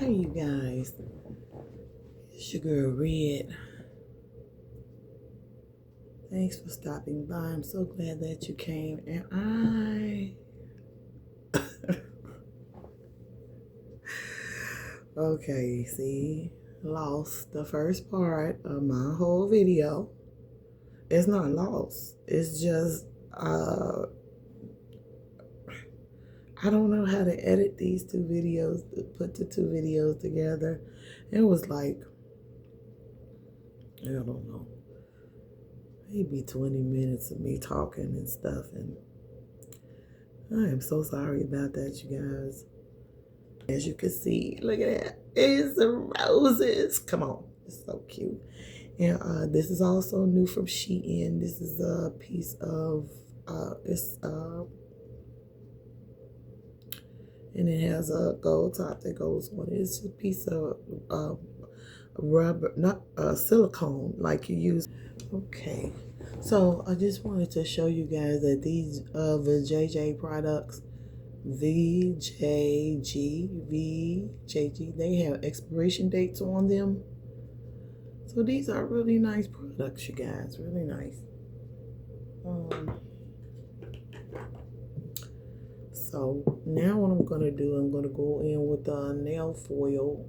Hey you guys, it's your girl Red. Thanks for stopping by. I'm so glad that you came. Okay, see, lost the first part of my whole video. It's not lost. It's just I don't know how to edit these two videos, put the two videos together. It was like, I don't know, maybe 20 minutes of me talking and stuff, and I am so sorry about that, you guys. As you can see, look at that. It's the roses. Come on. It's so cute. And this is also new from Shein. This is a piece of, and it has a gold top that goes on it. It's a piece of rubber, not silicone like you use. Okay. So I just wanted to show you guys that these the JJ products, VJG, they have expiration dates on them. So these are really nice products, you guys, really nice. So now what I'm gonna do, I'm gonna go in with the nail foil.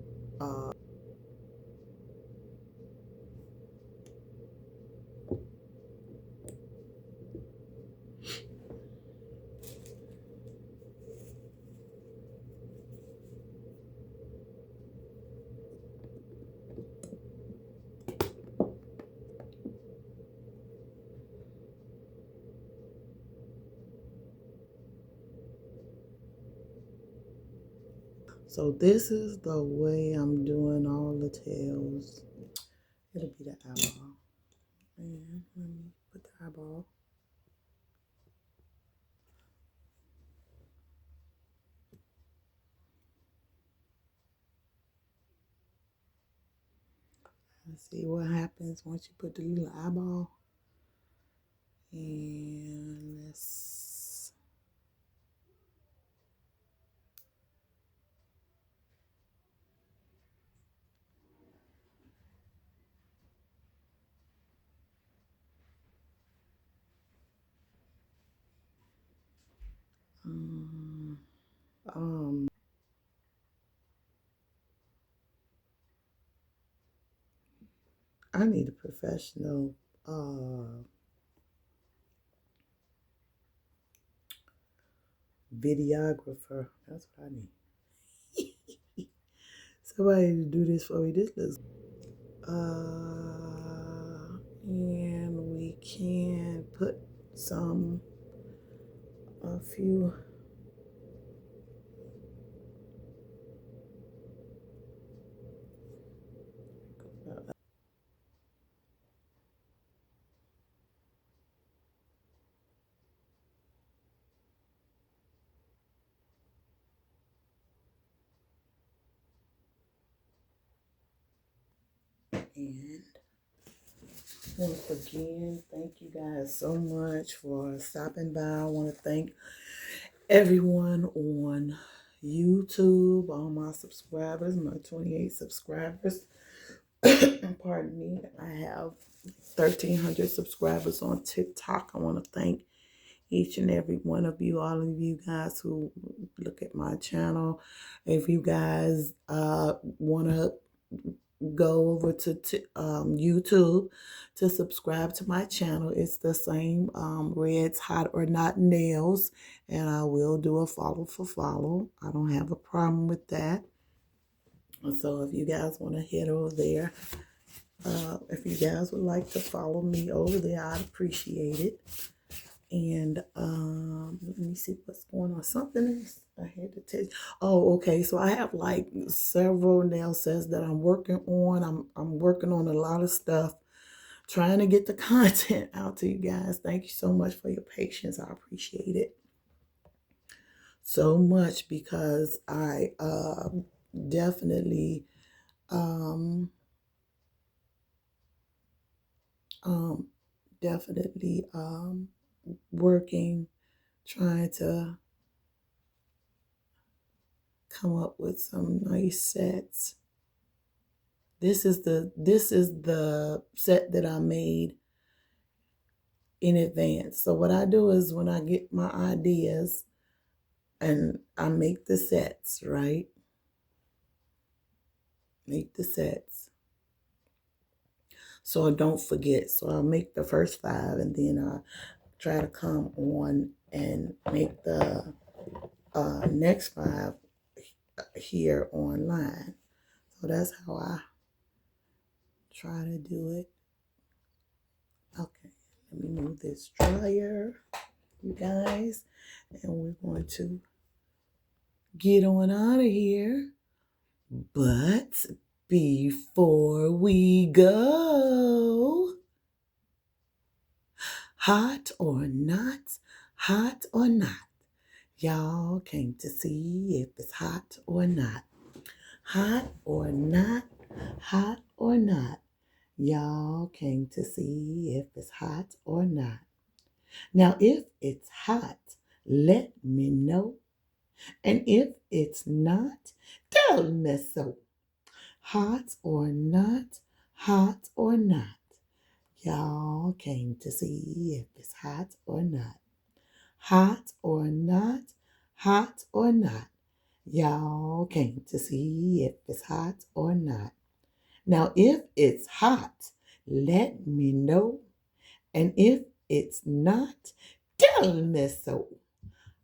So this is the way I'm doing all the tails. It'll be the eyeball. And let me put the eyeball. Let's see what happens once you put the little eyeball. And let's I need a professional videographer. That's what I need. Somebody to do this for me. This looks and we can put a few and once again, thank you guys so much for stopping by. I want to thank everyone on YouTube, all my subscribers, my 28 subscribers. Pardon me. I have 1,300 subscribers on TikTok. I want to thank each and every one of you, all of you guys who look at my channel. If you guys want to go over to YouTube to subscribe to my channel, it's the same, Red's Hot or Not Nails, and I will do a follow for follow. I don't have a problem with that. So if you guys want to head over there, if you guys would like to follow me over there, I'd appreciate it. And let me see what's going on. Something else I had to tell you. Oh, okay. So I have like several nail sets that I'm working on. I'm working on a lot of stuff, trying to get the content out to you guys. Thank you so much for your patience. I appreciate it so much, because I definitely definitely working, trying to come up with some nice sets. This is the set that I made in advance. So what I do is when I get my ideas and I make the sets, right? Make the sets. So I don't forget. So I'll make the first 5 and then I try to come on and make the next 5 here online. So that's how I try to do it. Okay, let me move this dryer, you guys, and we're going to get on out of here. But before we go, hot or not, y'all came to see if it's hot or not. Hot or not, y'all came to see if it's hot or not. Now, if it's hot, let me know. And if it's not, tell me so. Hot or not, y'all came to see if it's hot or not. Hot or not, y'all came to see if it's hot or not. Now, if it's hot, let me know. And if it's not, tell me so.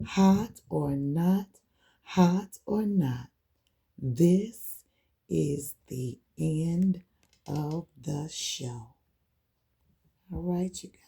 Hot or not, this is the end of the show. All right, you guys.